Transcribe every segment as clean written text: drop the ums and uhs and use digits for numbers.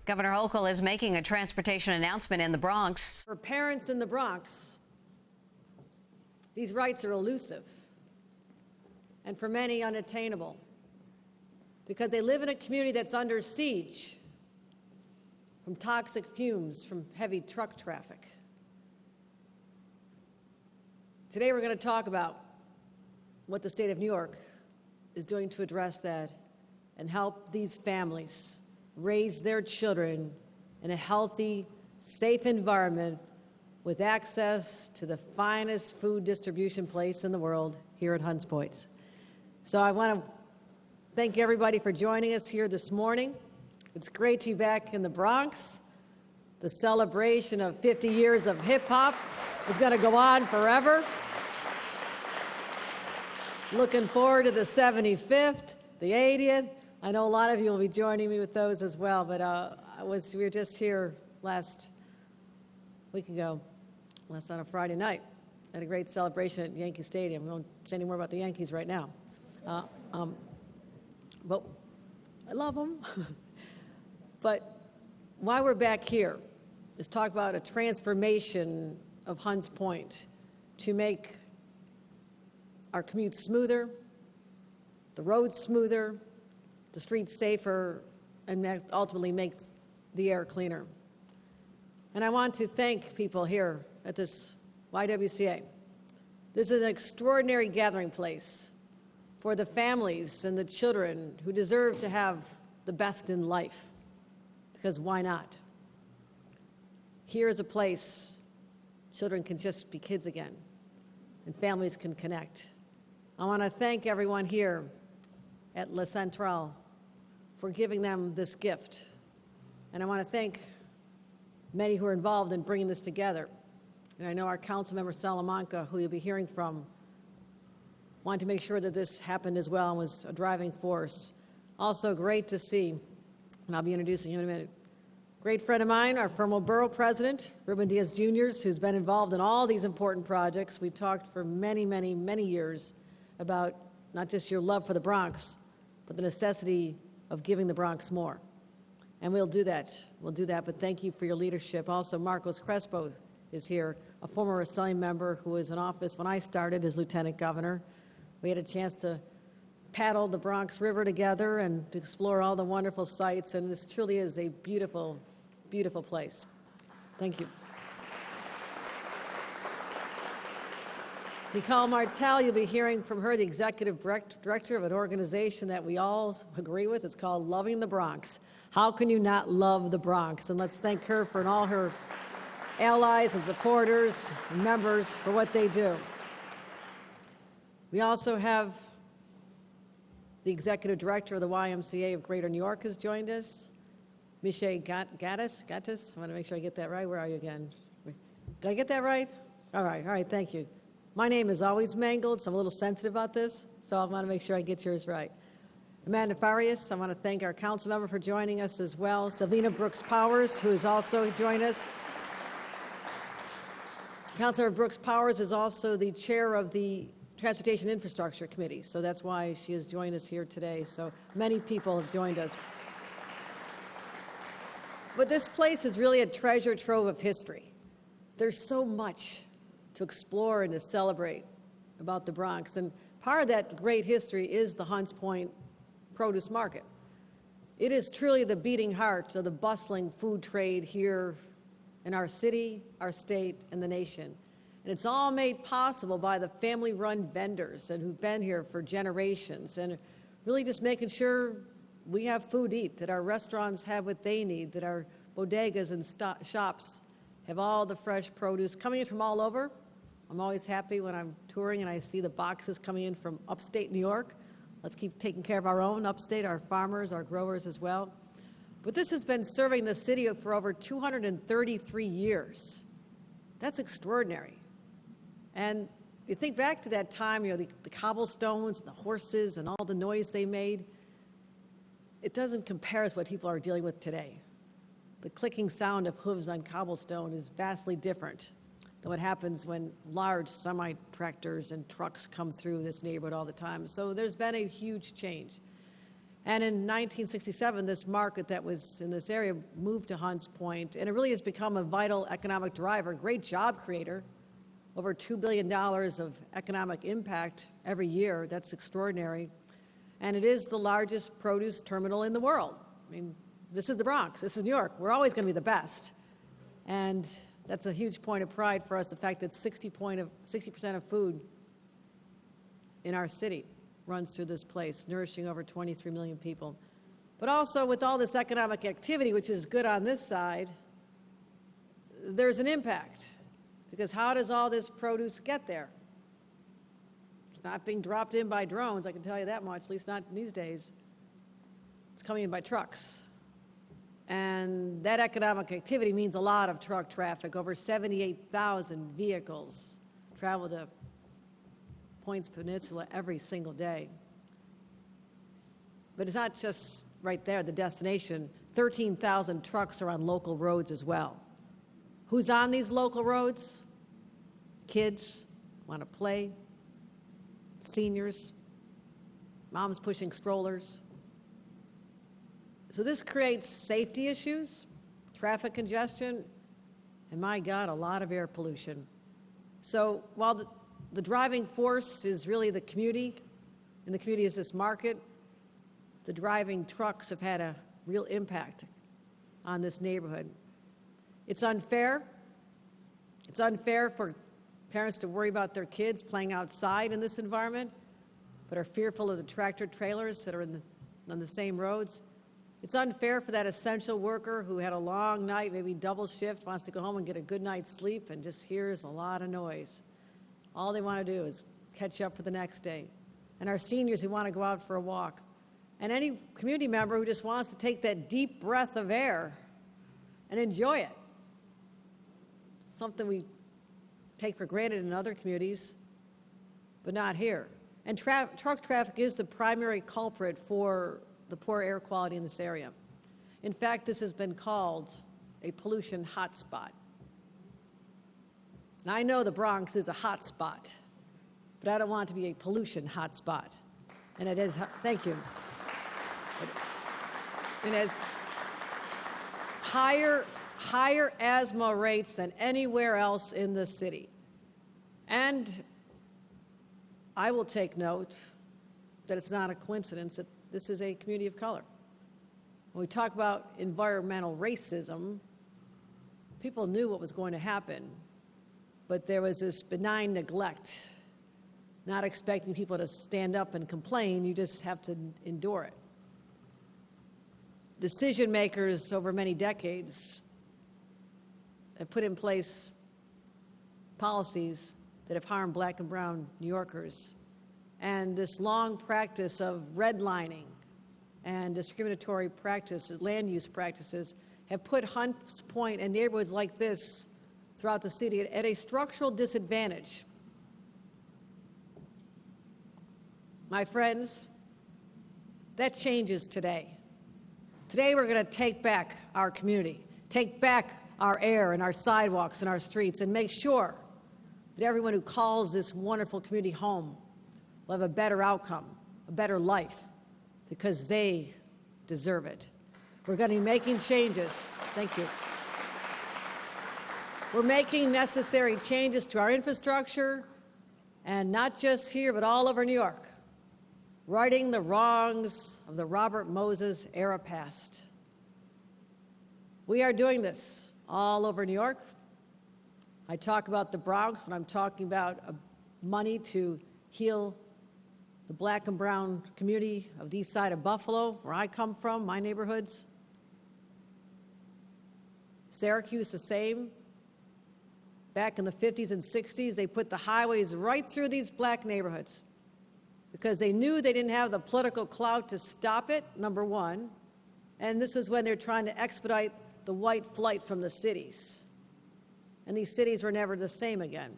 Governor Hochul is making a transportation announcement in the Bronx. For parents in the Bronx, these rights are elusive and for many unattainable because they live in a community that's under siege from toxic fumes from heavy truck traffic. Today we're going to talk about what the state of New York is doing to address that and help these families raise their children in a healthy, safe environment with access to the finest food distribution place in the world here at Hunts Point. So I want to thank everybody for joining us here this morning. It's great to be back in the Bronx. The celebration of 50 years of hip-hop is going to go on forever. Looking forward to the 75th, the 80th. I know a lot of you will be joining me with those as well, but we were just here last week ago, on a Friday night, at a great celebration at Yankee Stadium. We won't say any more about the Yankees right now. But I love them. But why we're back here is talk about a transformation of Hunts Point to make our commute smoother, the roads smoother, the streets safer, and ultimately makes the air cleaner. And I want to thank people here at this YWCA. This is an extraordinary gathering place for the families and the children who deserve to have the best in life, because why not? Here is a place children can just be kids again, and families can connect. I want to thank everyone here at La Centrale for giving them this gift. And I want to thank many who are involved in bringing this together. And I know our Councilmember Salamanca, who you'll be hearing from, wanted to make sure that this happened as well and was a driving force. Also great to see, and I'll be introducing him in a minute, great friend of mine, our former borough president, Ruben Diaz Jr., who's been involved in all these important projects. We talked for many, many, many years about not just your love for the Bronx, but the necessity of giving the Bronx more. And we'll do that. We'll do that, but thank you for your leadership. Also, Marcos Crespo is here, a former Assembly member who was in office when I started as lieutenant governor. We had a chance to paddle the Bronx River together and to explore all the wonderful sights, and this truly is a beautiful, beautiful place. Thank you. Nicole Martel, you'll be hearing from her, the executive director of an organization that we all agree with. It's called Loving the Bronx. How can you not love the Bronx? And let's thank her for all her allies and supporters and members for what they do. We also have the executive director of the YMCA of Greater New York has joined us, Michelle Gattis. I want to make sure I get that right. Where are you again? Did I get that right? All right, thank you. My name is always mangled, so I'm a little sensitive about this, so I want to make sure I get yours right. Amanda Farias, I want to thank our council member for joining us as well. Savina Brooks Powers, who has also joined us. Councilor Brooks Powers is also the chair of the Transportation Infrastructure Committee, so that's why she has joined us here today. So many people have joined us. But this place is really a treasure trove of history. There's so much to explore and to celebrate about the Bronx. And part of that great history is the Hunts Point produce market. It is truly the beating heart of the bustling food trade here in our city, our state, and the nation. And it's all made possible by the family-run vendors and who've been here for generations, and really just making sure we have food to eat, that our restaurants have what they need, that our bodegas and shops have all the fresh produce coming in from all over. I'm always happy when I'm touring and I see the boxes coming in from upstate New York. Let's keep taking care of our own upstate, our farmers, our growers as well. But this has been serving the city for over 233 years. That's extraordinary. And you think back to that time, you know, the cobblestones, and the horses, and all the noise they made. It doesn't compare with what people are dealing with today. The clicking sound of hooves on cobblestone is vastly different than what happens when large semi-tractors and trucks come through this neighborhood all the time. So there's been a huge change. And in 1967, this market that was in this area moved to Hunts Point, and it really has become a vital economic driver, great job creator, over $2 billion of economic impact every year. That's extraordinary. And it is the largest produce terminal in the world. I mean, this is the Bronx, this is New York. We're always going to be the best. And that's a huge point of pride for us, the fact that 60% of food in our city runs through this place, nourishing over 23 million people. But also with all this economic activity, which is good on this side, there's an impact. Because how does all this produce get there? It's not being dropped in by drones, I can tell you that much, at least not these days. It's coming in by trucks. And that economic activity means a lot of truck traffic. Over 78,000 vehicles travel to Points Peninsula every single day. But it's not just right there, the destination. 13,000 trucks are on local roads as well. Who's on these local roads? Kids want to play, seniors, moms pushing strollers. So this creates safety issues, traffic congestion, and my God, a lot of air pollution. So while the driving force is really the community, and the community is this market, the driving trucks have had a real impact on this neighborhood. It's unfair. It's unfair for parents to worry about their kids playing outside in this environment, but are fearful of the tractor trailers that are on the same roads. It's unfair for that essential worker who had a long night, maybe double shift, wants to go home and get a good night's sleep and just hears a lot of noise. All they want to do is catch up for the next day. And our seniors who want to go out for a walk. And any community member who just wants to take that deep breath of air and enjoy it. Something we take for granted in other communities, but not here. And truck traffic is the primary culprit for the poor air quality in this area. In fact, this has been called a pollution hotspot. Now, I know the Bronx is a hotspot, but I don't want it to be a pollution hotspot. And it is, thank you. It has higher asthma rates than anywhere else in the city. And I will take note that it's not a coincidence that this is a community of color. When we talk about environmental racism, people knew what was going to happen, but there was this benign neglect, not expecting people to stand up and complain. You just have to endure it. Decision makers over many decades have put in place policies that have harmed black and brown New Yorkers. And this long practice of redlining and discriminatory practices, land use practices, have put Hunts Point and neighborhoods like this throughout the city at a structural disadvantage. My friends, that changes today. Today we're going to take back our community, take back our air and our sidewalks and our streets, and make sure that everyone who calls this wonderful community home will have a better outcome, a better life, because they deserve it. We're going to be making changes. Thank you. We're making necessary changes to our infrastructure, and not just here, but all over New York, righting the wrongs of the Robert Moses era past. We are doing this all over New York. I talk about the Bronx when I'm talking about money to heal the black and brown community of the east side of Buffalo, where I come from, my neighborhoods. Syracuse, the same. Back in the 50s and 60s, they put the highways right through these black neighborhoods because they knew they didn't have the political clout to stop it, number one. And this was when they were trying to expedite the white flight from the cities. And these cities were never the same again.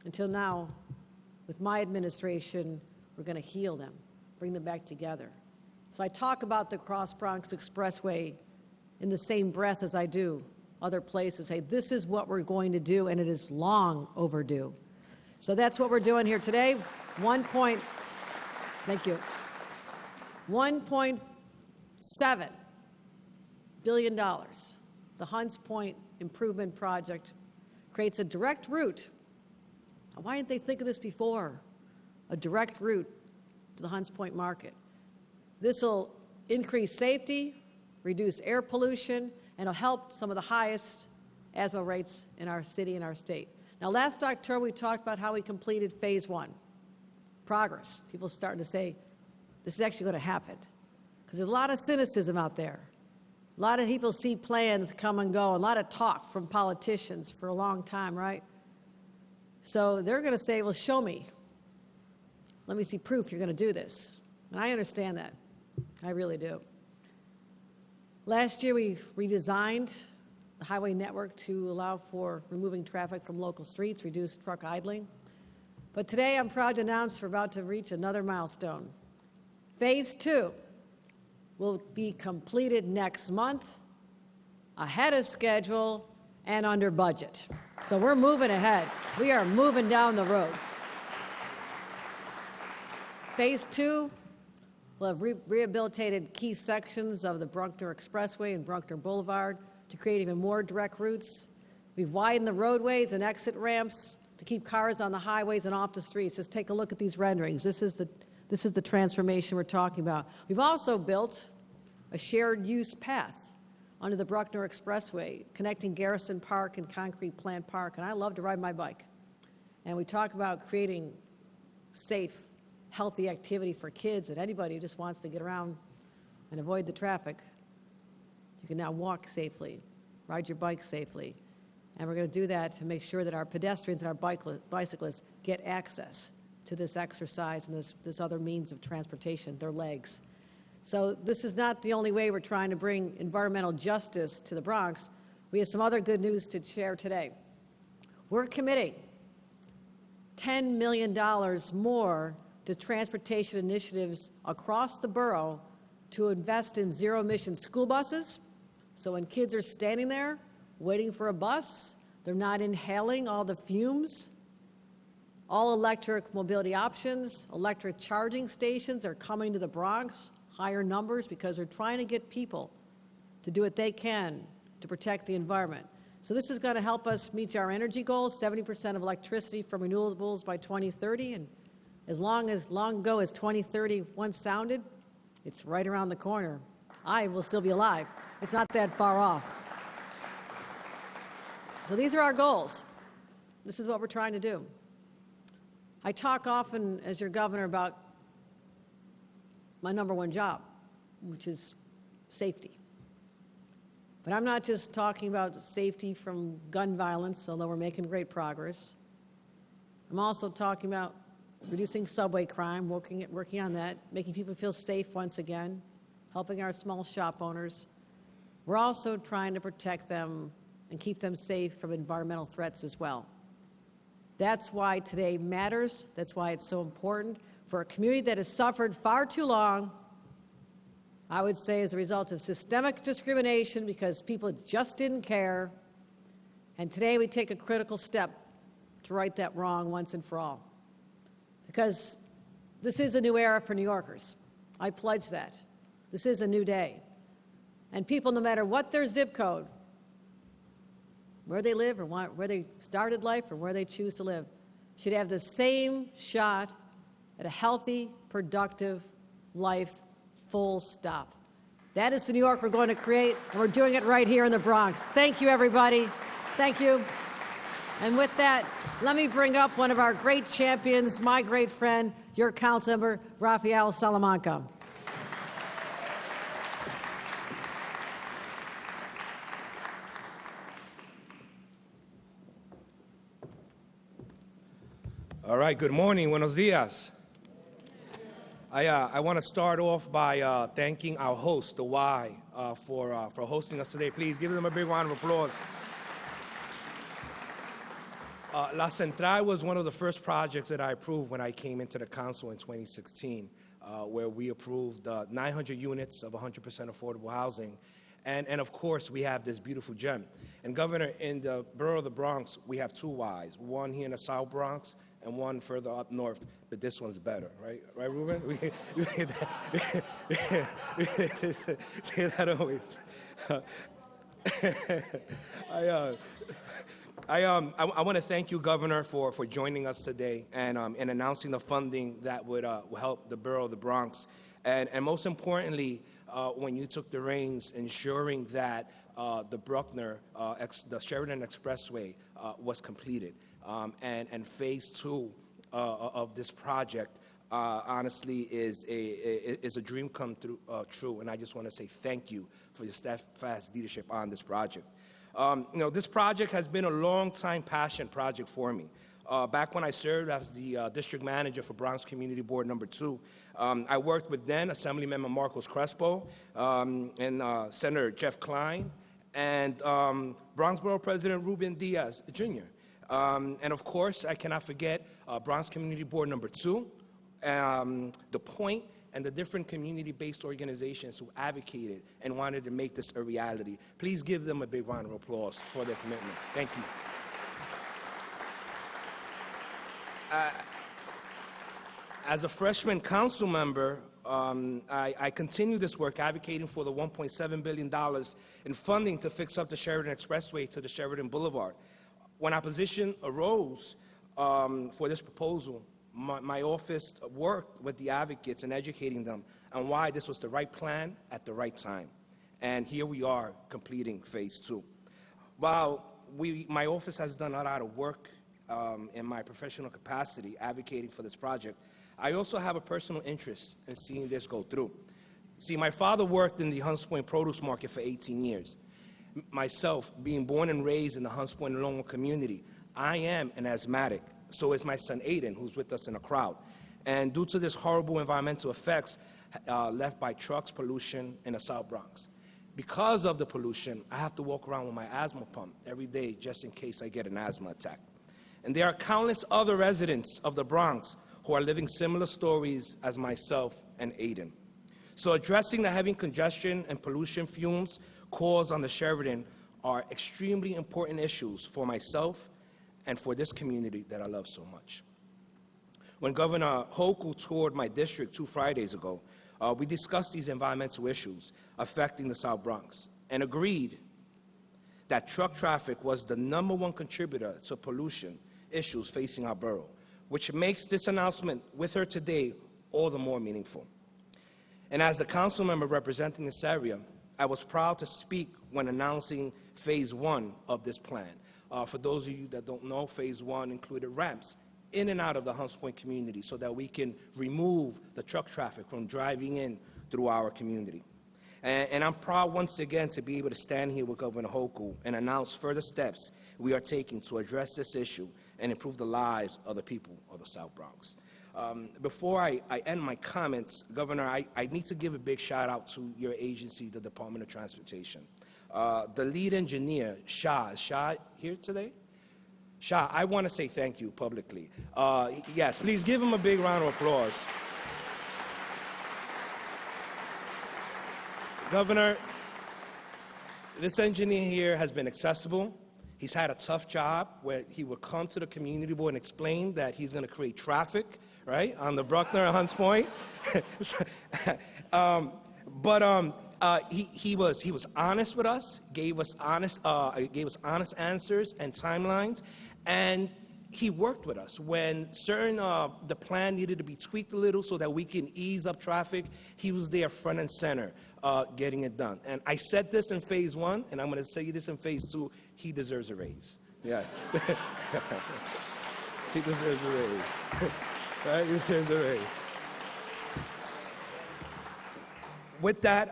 Until now, with my administration, we're going to heal them, bring them back together. So I talk about the Cross Bronx Expressway in the same breath as I do other places. Say, this is what we're going to do, and it is long overdue. So that's what we're doing here today. Thank you. $1.7 billion. The Hunts Point Improvement Project creates a direct route. Why didn't they think of this before? A direct route to the Hunts Point market. This will increase safety, reduce air pollution, and will help some of the highest asthma rates in our city and our state. Now, last October, we talked about how we completed phase 1. Progress. People starting to say, this is actually going to happen. Because there's a lot of cynicism out there. A lot of people see plans come and go, a lot of talk from politicians for a long time, right? So they're going to say, well, show me. Let me see proof you're going to do this. And I understand that. I really do. Last year, we redesigned the highway network to allow for removing traffic from local streets, reduce truck idling. But today, I'm proud to announce we're about to reach another milestone. Phase 2 will be completed next month, ahead of schedule and under budget. So we're moving ahead. We are moving down the road. Phase 2 will have rehabilitated key sections of the Bruckner Expressway and Bruckner Boulevard to create even more direct routes. We've widened the roadways and exit ramps to keep cars on the highways and off the streets. Just take a look at these renderings. This is the transformation we're talking about. We've also built a shared use path under the Bruckner Expressway, connecting Garrison Park and Concrete Plant Park. And I love to ride my bike. And we talk about creating safe, healthy activity for kids and anybody who just wants to get around and avoid the traffic. You can now walk safely, ride your bike safely. And we're going to do that to make sure that our pedestrians and our bicyclists get access to this exercise and this other means of transportation, their legs. So this is not the only way we're trying to bring environmental justice to the Bronx. We have some other good news to share today. We're committing $10 million more to transportation initiatives across the borough to invest in zero-emission school buses. So when kids are standing there waiting for a bus, they're not inhaling all the fumes. All electric mobility options, electric charging stations are coming to the Bronx, higher numbers, because we're trying to get people to do what they can to protect the environment. So this is going to help us meet our energy goals, 70% of electricity from renewables by 2030. And as long ago as 2030 once sounded, it's right around the corner. I will still be alive. It's not that far off. So these are our goals. This is what we're trying to do. I talk often as your governor about my #1 job, which is safety. But I'm not just talking about safety from gun violence, although we're making great progress. I'm also talking about reducing subway crime, working on that, making people feel safe once again, helping our small shop owners. We're also trying to protect them and keep them safe from environmental threats as well. That's why today matters. That's why it's so important for a community that has suffered far too long, I would say, as a result of systemic discrimination because people just didn't care. And today we take a critical step to right that wrong once and for all. Because this is a new era for New Yorkers. I pledge that. This is a new day. And people, no matter what their zip code, where they live or where they started life or where they choose to live, should have the same shot at a healthy, productive life, full stop. That is the New York we're going to create, and we're doing it right here in the Bronx. Thank you, everybody. Thank you. And with that, let me bring up one of our great champions, my great friend, your councilmember, Rafael Salamanca. All right, good morning, buenos dias. I want to start off by thanking our host, the Y, for hosting us today. Please give them a big round of applause. La Central was one of the first projects that I approved when I came into the council in 2016, where we approved 900 units of 100% affordable housing. And of course, we have this beautiful gem. And Governor, in the borough of the Bronx, we have 2 Ys, one here in the South Bronx and one further up north, but this one's better, right? Right, Ruben? We say that always. I want to thank you, Governor, for joining us today and announcing the funding that would help the borough of the Bronx. And most importantly, when you took the reins, ensuring that the Bruckner, the Sheridan Expressway was completed. And phase 2 of this project honestly is a dream come true. And I just want to say thank you for your steadfast leadership on this project. This project has been a long-time passion project for me. Back when I served as the district manager for Bronx Community Board number 2, I worked with then Assemblymember Marcos Crespo and Senator Jeff Klein and Bronx Borough President Ruben Diaz Jr. And of course, I cannot forget Bronx Community Board number 2, The Point, and the different community-based organizations who advocated and wanted to make this a reality. Please give them a big round of applause for their commitment. Thank you. As a freshman council member, I continue this work advocating for the $1.7 billion in funding to fix up the Sheridan Expressway to the Sheridan Boulevard. When opposition arose for this proposal, my office worked with the advocates and educating them on why this was the right plan at the right time. And here we are completing phase 2. While my office has done a lot of work in my professional capacity advocating for this project, I also have a personal interest in seeing this go through. See, my father worked in the Hunts Point produce market for 18 years. Myself, being born and raised in the Hunts Point and Longwood community, I am an asthmatic. So is my son Aiden, who's with us in the crowd. And due to this horrible environmental effects left by trucks, pollution in the South Bronx, because of the pollution, I have to walk around with my asthma pump every day just in case I get an asthma attack. And there are countless other residents of the Bronx who are living similar stories as myself and Aiden. So addressing the heavy congestion and pollution fumes caused on the Sheridan are extremely important issues for myself and for this community that I love so much. When Governor Hochul toured my district 2 Fridays ago, we discussed these environmental issues affecting the South Bronx and agreed that truck traffic was the #1 contributor to pollution issues facing our borough, which makes this announcement with her today all the more meaningful. And as the council member representing this area, I was proud to speak when announcing phase 1 of this plan. For those of you that don't know, phase 1 included ramps in and out of the Hunts Point community so that we can remove the truck traffic from driving in through our community. And I'm proud once again to be able to stand here with Governor Hochul and announce further steps we are taking to address this issue and improve the lives of the people of the South Bronx. Before I end my comments, Governor, I need to give a big shout out to your agency, the Department of Transportation. The lead engineer, Shah, is Shah here today? Shah, I want to say thank you publicly. Yes, please give him a big round of applause. Governor, this engineer here has been accessible. He's had a tough job where he would come to the community board and explain that he's going to create traffic, right, on the Bruckner and Hunts Point. He was honest with us, gave us honest answers and timelines, and he worked with us. When the plan needed to be tweaked a little so that we can ease up traffic, he was there front and center getting it done. And I said this in phase 1, and I'm going to say this in phase 2, he deserves a raise. Yeah. He deserves a raise. Right? He deserves a raise. With that,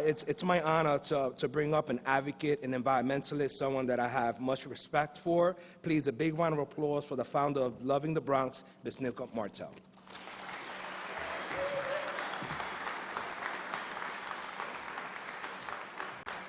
it's my honor to bring up an advocate, an environmentalist, someone that I have much respect for. Please, a big round of applause for the founder of Loving the Bronx, Ms. Nicole Martel.